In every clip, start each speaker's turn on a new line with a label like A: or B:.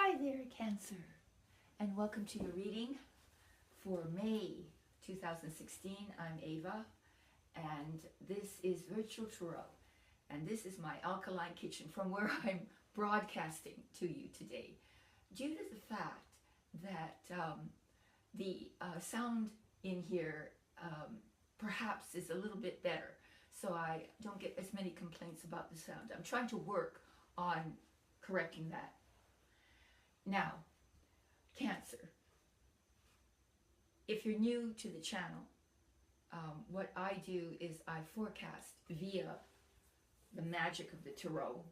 A: Hi there, Cancer, and welcome to your reading for May 2016. I'm Ava, and this is Virtual Tarot, and this is my alkaline kitchen from where I'm broadcasting to you today. Due to the fact that the sound in here perhaps is a little bit better, so I don't get as many complaints about the sound. I'm trying to work on correcting that. Now, Cancer, if you're new to the channel, what I do is I forecast via the magic of the tarot,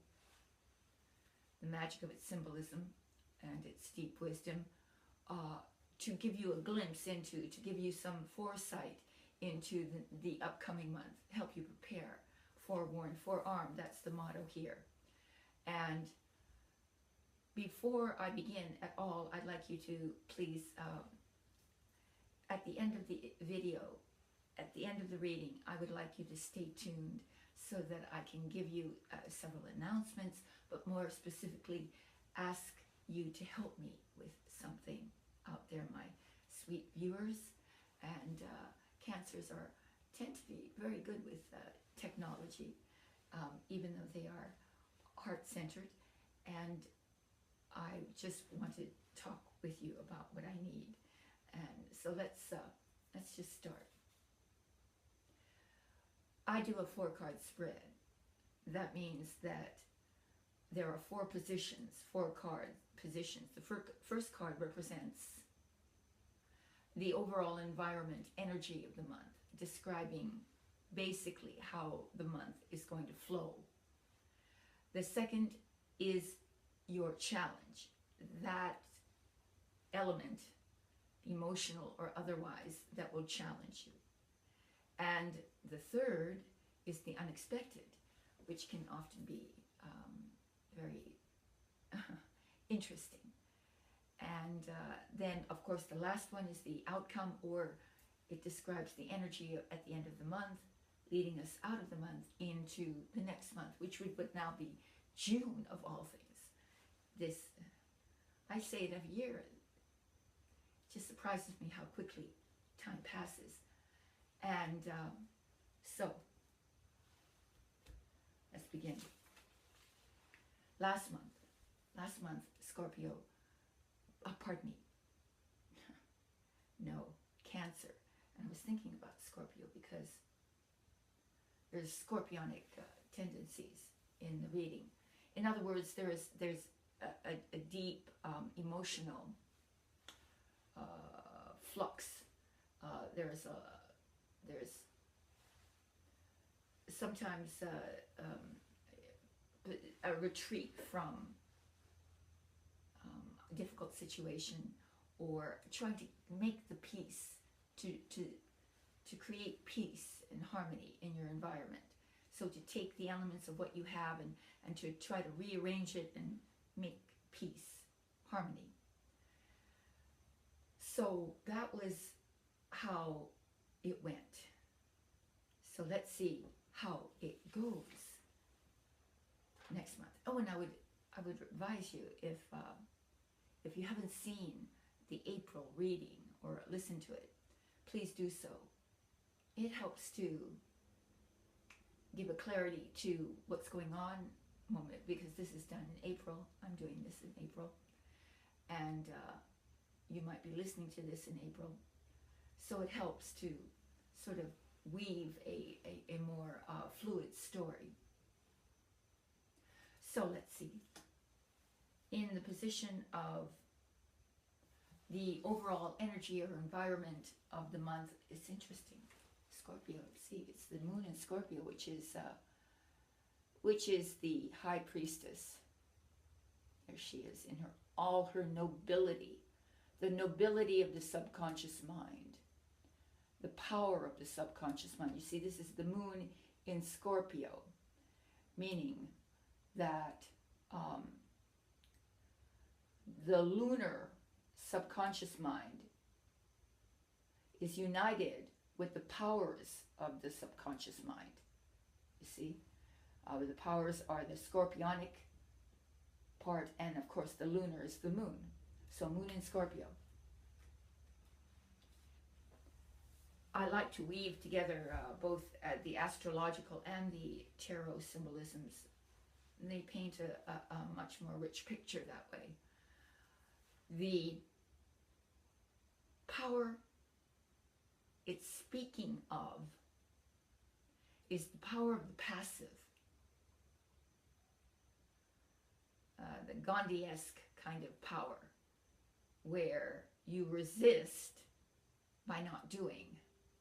A: the magic of its symbolism and its deep wisdom, to give you a glimpse into, to give you some foresight into the upcoming month, help you prepare, forewarned, forearmed. That's the motto here. And before I begin at all, I'd like you to please, at the end of the video, at the end of the reading, I would like you to stay tuned so that I can give you several announcements, but more specifically, ask you to help me with something out there, my sweet viewers. And Cancers tend to be very good with technology, even though they are heart-centered. And I just want to talk with you about what I need. And so let's just start. I do a 4-card spread. That means that there are 4 positions, 4 card positions. The first card represents the overall environment, energy of the month, describing basically how the month is going to flow. The second is your challenge, that element, emotional or otherwise, that will challenge you. And the third is the unexpected, which can often be very interesting. And then, of course, the last one is the outcome, or it describes the energy at the end of the month, leading us out of the month into the next month, which would now be June of all things. This, I say it every year, it just surprises me how quickly time passes. And so, let's begin. Last month, Scorpio, pardon me, no, Cancer. And I was thinking about Scorpio because there's scorpionic tendencies in the reading. In other words, there's a deep emotional flux. There's sometimes a retreat from a difficult situation, or trying to make the peace, to create peace and harmony in your environment. So to take the elements of what you have and to try to rearrange it and make peace, harmony. So that was how it went. So let's see how it goes next month. Oh, and I would advise you, if you haven't seen the April reading or listened to it, please do so. It helps to give a clarity to what's going on moment, because this is done in April. I'm doing this in April, and you might be listening to this in April, so it helps to sort of weave a more fluid story. So let's see. In the position of the overall energy or environment of the month, it's interesting. Scorpio, see, it's the moon in Scorpio, which is the high priestess. There she is in all her nobility, the nobility of the subconscious mind, the power of the subconscious mind. You see, this is the moon in Scorpio, meaning that the lunar subconscious mind is united with the powers of the subconscious mind. You see, the powers are the scorpionic part, and of course the lunar is the moon. So moon in Scorpio. I like to weave together both the astrological and the tarot symbolisms. And they paint a much more rich picture that way. The power it's speaking of is the power of the passive. The Gandhi-esque kind of power, where you resist by not doing,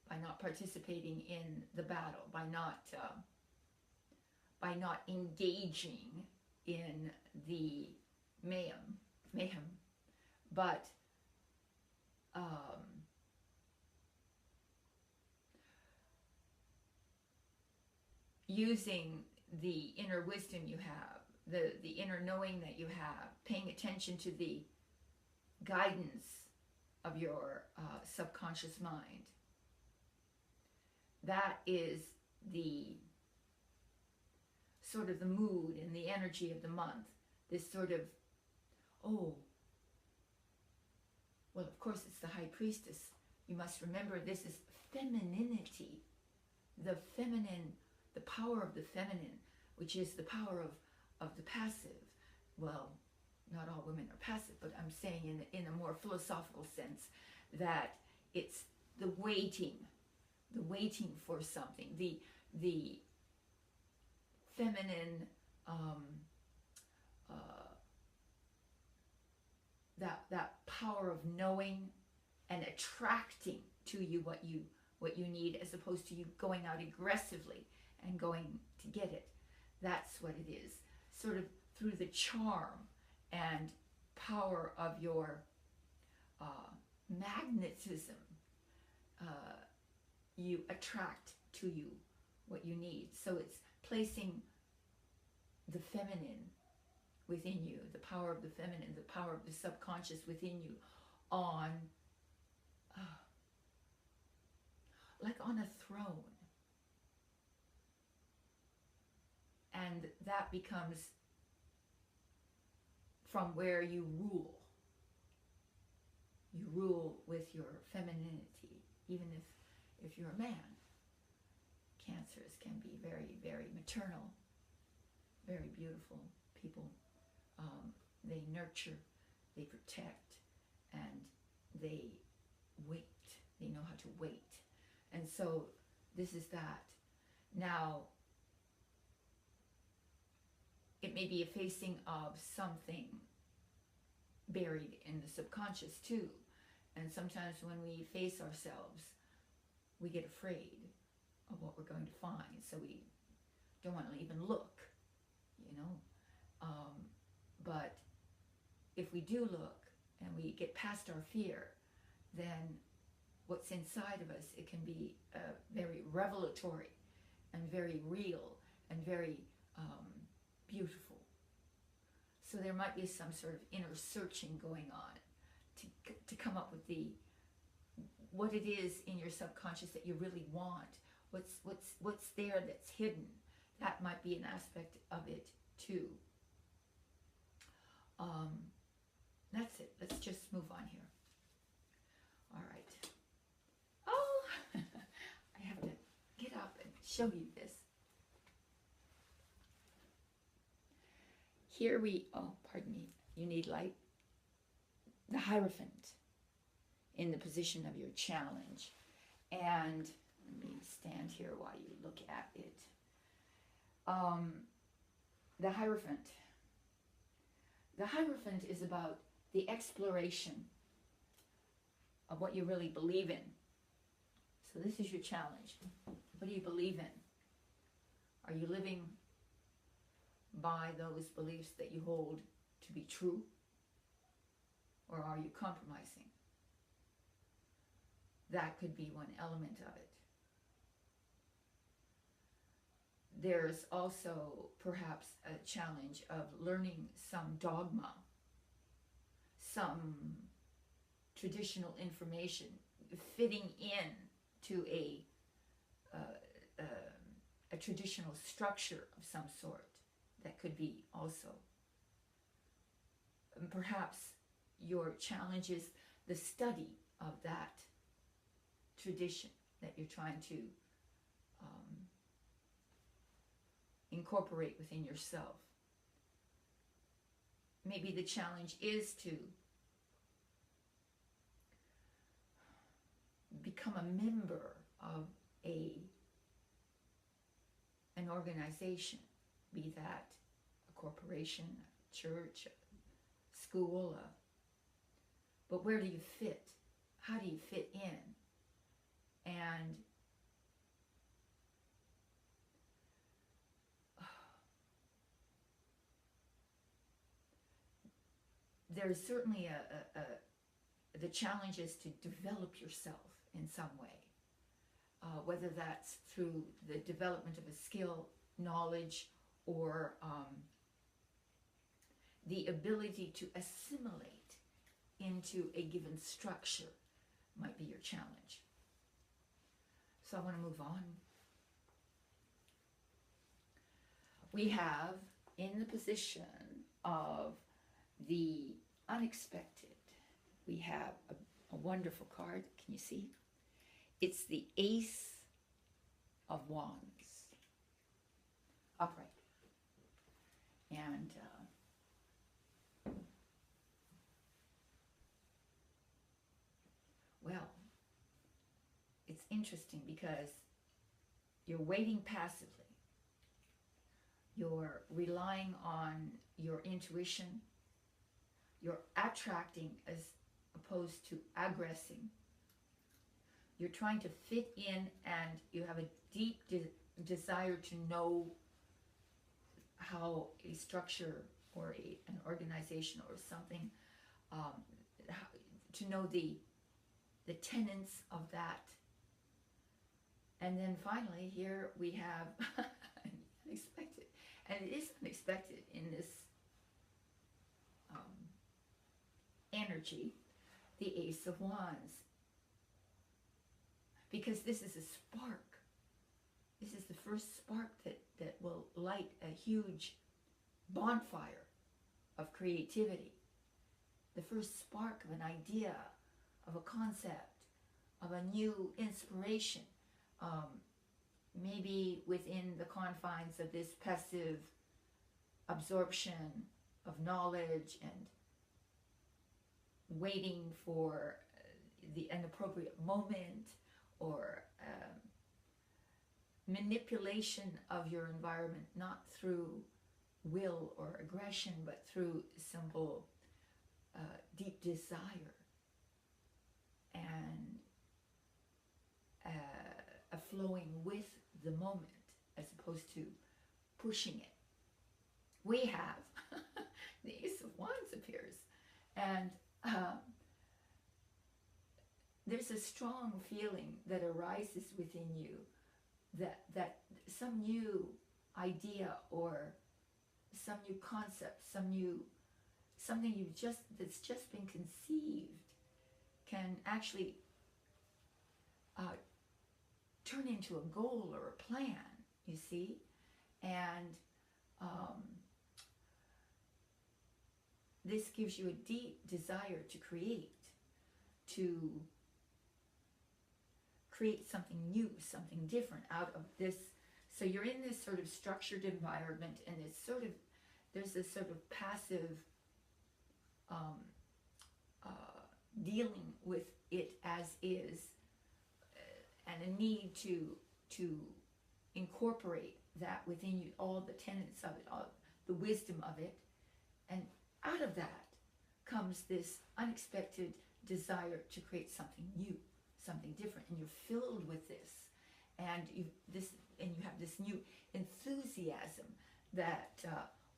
A: by not participating in the battle, by not engaging in the mayhem, but using the inner wisdom you have, the inner knowing that you have, paying attention to the guidance of your subconscious mind. That is the sort of the mood and the energy of the month. This sort of, oh, well, of course it's the High Priestess. You must remember this is femininity. The feminine, the power of the feminine, which is the power of the passive. Well, not all women are passive, but I'm saying in a more philosophical sense that it's the waiting for something, the feminine, that power of knowing and attracting to you what you need, as opposed to you going out aggressively and going to get it. That's what it is. Sort of through the charm and power of your magnetism, you attract to you what you need. So it's placing the feminine within you, the power of the feminine, the power of the subconscious within you on, like on a throne. And that becomes from where you rule. You rule with your femininity, even if you're a man. Cancers can be very, very maternal, very beautiful people. They nurture, they protect, and they wait. They know how to wait. And so this is that. Now, it may be a facing of something buried in the subconscious too. And sometimes when we face ourselves, we get afraid of what we're going to find. So we don't want to even look, you know. But if we do look and we get past our fear, then what's inside of us, it can be very revelatory and very real and very beautiful. So there might be some sort of inner searching going on to come up with what it is in your subconscious that you really want. What's there that's hidden. That might be an aspect of it too. That's it. Let's just move on here. All right. Oh, I have to get up and show you this. Here pardon me, you need light. The Hierophant in the position of your challenge. And let me stand here while you look at it. The Hierophant. The Hierophant is about the exploration of what you really believe in. So this is your challenge. What do you believe in? Are you living by those beliefs that you hold to be true? Or are you compromising? That could be one element of it. There's also perhaps a challenge of learning some dogma, some traditional information, fitting in to a traditional structure of some sort. That could be also perhaps your challenge is the study of that tradition that you're trying to incorporate within yourself. Maybe the challenge is to become a member of an organization, be that a corporation, a church, a school, but where do you fit? How do you fit in? And there's certainly the challenge is to develop yourself in some way, whether that's through the development of a skill, knowledge, or the ability to assimilate into a given structure might be your challenge. So I want to move on. We have in the position of the unexpected, we have a wonderful card. Can you see? It's the Ace of Wands, upright. And well, it's interesting because you're waiting passively. You're relying on your intuition. You're attracting as opposed to aggressing. You're trying to fit in, and you have a deep desire to know how a structure or an organization or something, to know the tenets of that. And then finally, here we have unexpected. And it is unexpected in this energy, the Ace of Wands. Because this is a spark. This is the first spark that will light a huge bonfire of creativity. The first spark of an idea, of a concept, of a new inspiration. Maybe within the confines of this passive absorption of knowledge and waiting for an appropriate moment, or manipulation of your environment, not through will or aggression, but through simple deep desire and a flowing with the moment as opposed to pushing it. We have the Ace of Wands appears, and there's a strong feeling that arises within you that some new idea or some new concept, something that's just been conceived can actually turn into a goal or a plan, you see? And this gives you a deep desire to create something new, something different out of this. So you're in this sort of structured environment, and there's this sort of passive dealing with it as is, and a need to incorporate that within you, all the tenets of it, all the wisdom of it. And out of that comes this unexpected desire to create something new, something different, and you're filled with this, and you have this new enthusiasm that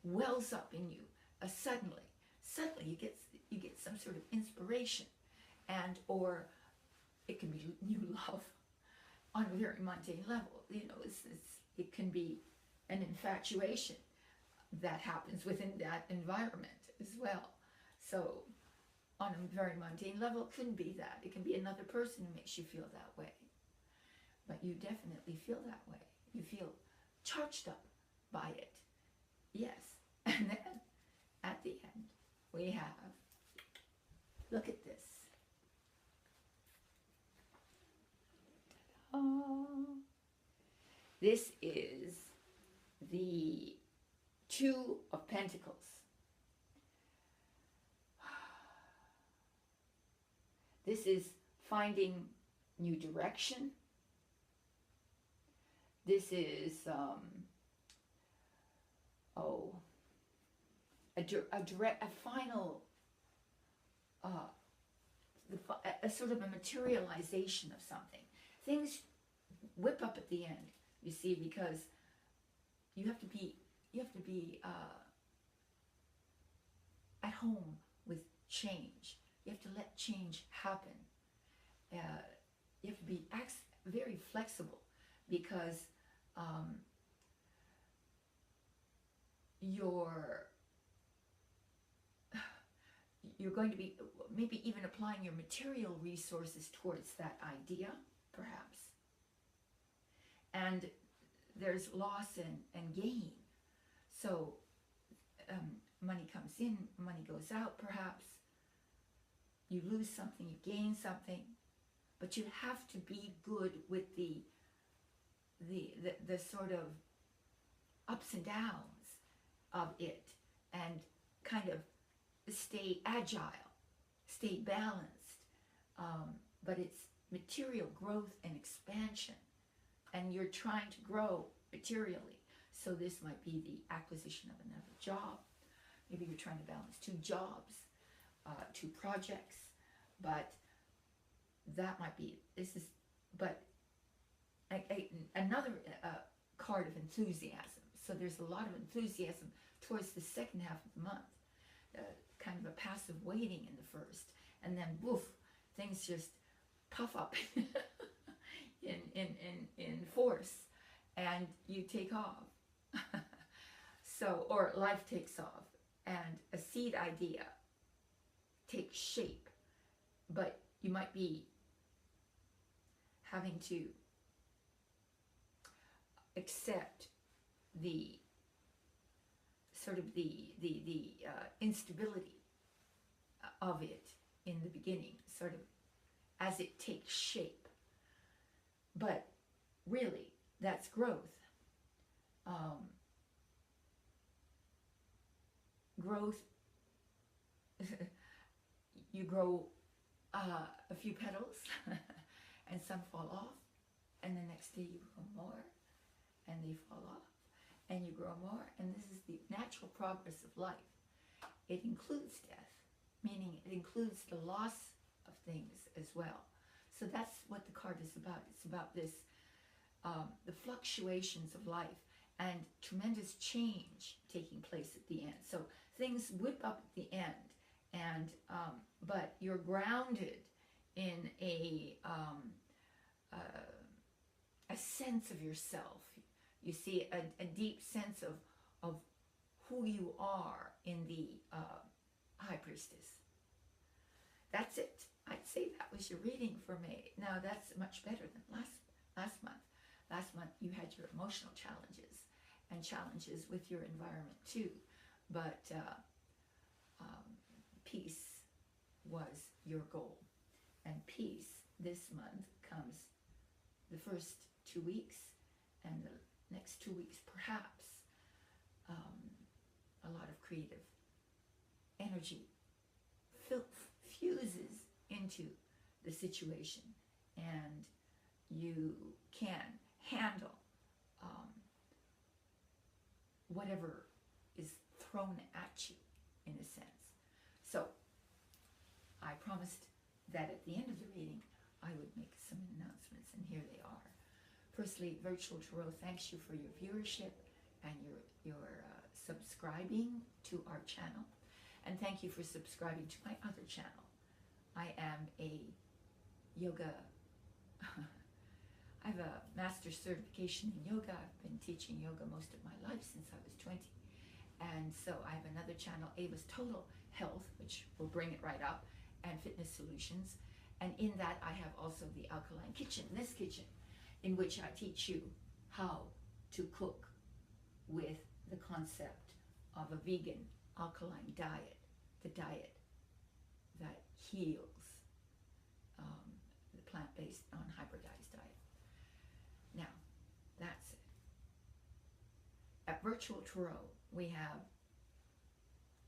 A: wells up in you. Suddenly you get some sort of inspiration, and or it can be new love on a very mundane level. It can be an infatuation that happens within that environment as well. So on a very mundane level, it couldn't be that. It can be another person who makes you feel that way. But you definitely feel that way. You feel charged up by it. Yes. And then at the end, we have, look at this. This is the Two of Pentacles. This is finding new direction. This is a final, a sort of a materialization of something. Things whip up at the end, you see, because you have to be at home with change. You have to let change happen. You have to be very flexible, because you're going to be maybe even applying your material resources towards that idea, perhaps. And there's loss and gain. So money comes in, money goes out, perhaps. You lose something, you gain something, but you have to be good with the sort of ups and downs of it, and kind of stay agile, stay balanced. But it's material growth and expansion, and you're trying to grow materially. So this might be the acquisition of another job. Maybe you're trying to balance 2 jobs, 2 projects, but that might be, but another card of enthusiasm. So there's a lot of enthusiasm towards the second half of the month, kind of a passive waiting in the first, and then woof, things just puff up in force, and you take off. So, or life takes off, and a seed idea takes shape, but you might be having to accept the sort of the instability of it in the beginning, sort of as it takes shape. But really, that's growth. Growth, you grow a few petals and some fall off, and the next day you grow more and they fall off, and you grow more, and this is the natural progress of life. It includes death, meaning it includes the loss of things as well. So that's what the card is about. It's about this, the fluctuations of life and tremendous change taking place at the end. So things whip up at the end, and but you're grounded in a sense of yourself. You see a deep sense of who you are in the High Priestess. That's it. I'd say that was your reading for May. Now that's much better than last month. Last month you had your emotional challenges and challenges with your environment too, but peace was your goal. And peace this month comes the first 2 weeks, and the next 2 weeks perhaps a lot of creative energy fuses into the situation, and you can handle whatever is thrown at you, in a sense. So I promised that at the end of the reading I would make some announcements, and here they are. Firstly, Virtual Tarot thanks you for your viewership and your subscribing to our channel, and thank you for subscribing to my other channel. I am a yoga I have a master's certification in yoga. I've been teaching yoga most of my life since I was 20. And so I have another channel, Ava's Total Health, which will bring it right up, and Fitness Solutions. And in that I have also the Alkaline Kitchen, this kitchen, in which I teach you how to cook with the concept of a vegan alkaline diet the diet that heals, the plant-based, non-hybridized diet. Now, that's it. At Virtual Tarot, we have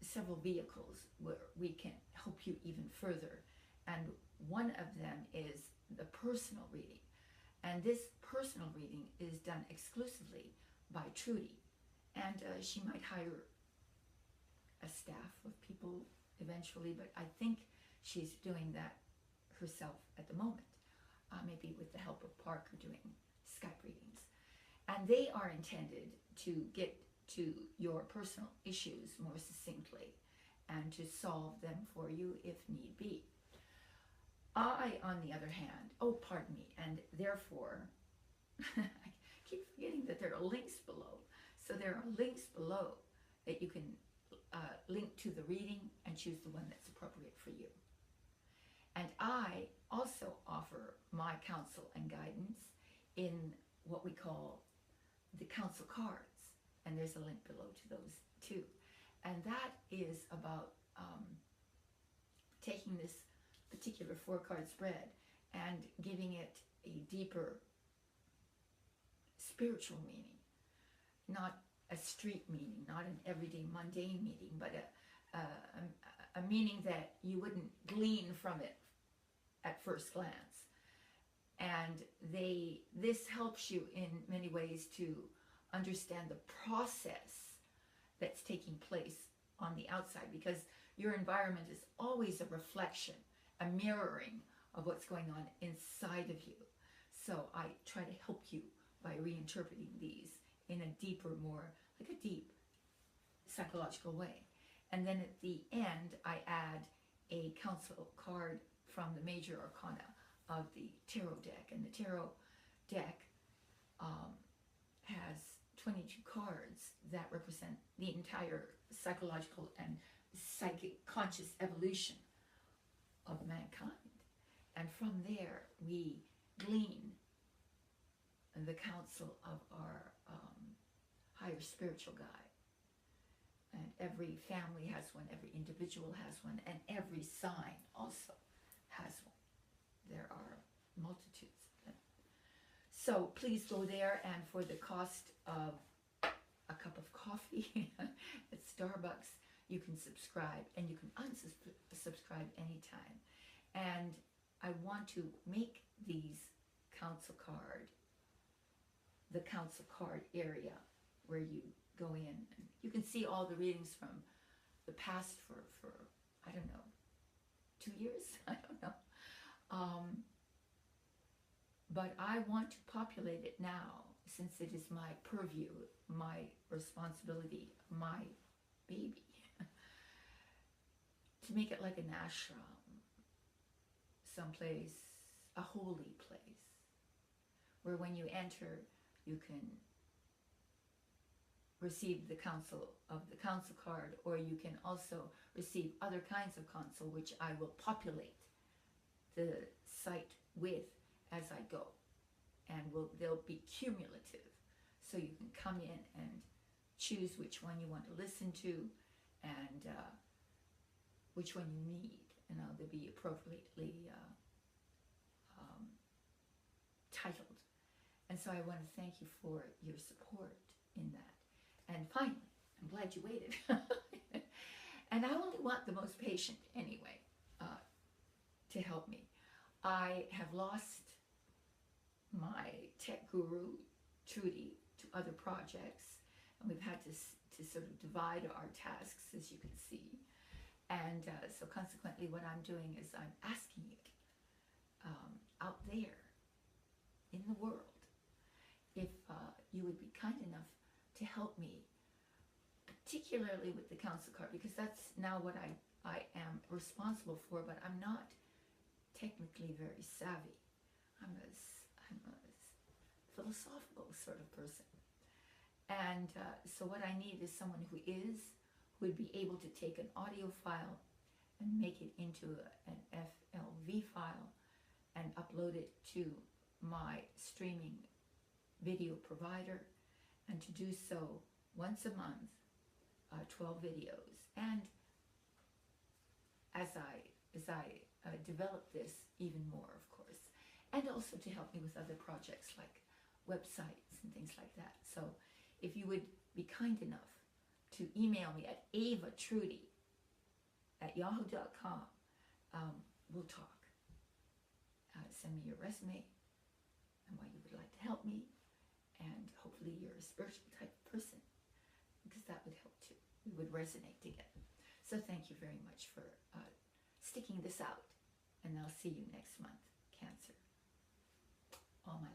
A: several vehicles where we can help you even further. And one of them is the personal reading. And this personal reading is done exclusively by Trudy. And she might hire a staff of people eventually, but I think she's doing that herself at the moment, maybe with the help of Parker doing Skype readings. And they are intended to get to your personal issues more succinctly and to solve them for you if need be. I, on the other hand, pardon me, and therefore, I keep forgetting that there are links below. So there are links below that you can link to the reading and choose the one that's appropriate for you. And I also offer my counsel and guidance in what we call the counsel cards. And there's a link below to those too. And that is about taking this particular 4-card spread and giving it a deeper spiritual meaning, not a street meaning, not an everyday mundane meaning, but a meaning that you wouldn't glean from it at first glance. And this helps you in many ways to understand the process that's taking place on the outside, because your environment is always a reflection, a mirroring of what's going on inside of you. So I try to help you by reinterpreting these in a deeper, more like a deep psychological way. And then at the end, I add a counsel card from the major arcana of the tarot deck. And the tarot deck has 22 cards that represent the entire psychological and psychic conscious evolution of mankind. And from there, we glean the counsel of our higher spiritual guide. And every family has one, every individual has one, and every sign also has one. There are multitudes of them. So please go there, and for the cost of a cup of coffee at Starbucks, you can subscribe, and you can unsubscribe anytime. And I want to make these counsel card, the counsel card area where you go in. And you can see all the readings from the past for I don't know, 2 years? I don't know. But I want to populate it now, since it is my purview, my responsibility, my baby, to make it like an ashram, someplace, a holy place, where when you enter, you can receive the counsel of the counsel card, or you can also receive other kinds of counsel, which I will populate the site with as I go, and they'll be cumulative, so you can come in and choose which one you want to listen to, and which one you need, and they'll be appropriately titled. And so I want to thank you for your support in that. And finally, I'm glad you waited. And I only want the most patient anyway to help me. I have lost my tech guru, Trudy, to other projects, and we've had to sort of divide our tasks, as you can see. And so consequently, what I'm doing is I'm asking you out there in the world if you would be kind enough to help me, particularly with the counsel card, because that's now what I am responsible for, but I'm not technically very savvy. I'm a philosophical sort of person. And so what I need is someone who would be able to take an audio file and make it into an FLV file and upload it to my streaming video provider, and to do so once a month, 12 videos. And as I develop this even more, of course, and also to help me with other projects like websites and things like that. So if you would be kind enough to email me at avatrudy@yahoo.com, we'll talk. Send me your resume and why you would like to help me, and hopefully you're a spiritual type of person, because that would help too. We would resonate together. So thank you very much for sticking this out, and I'll see you next month, Cancer. All my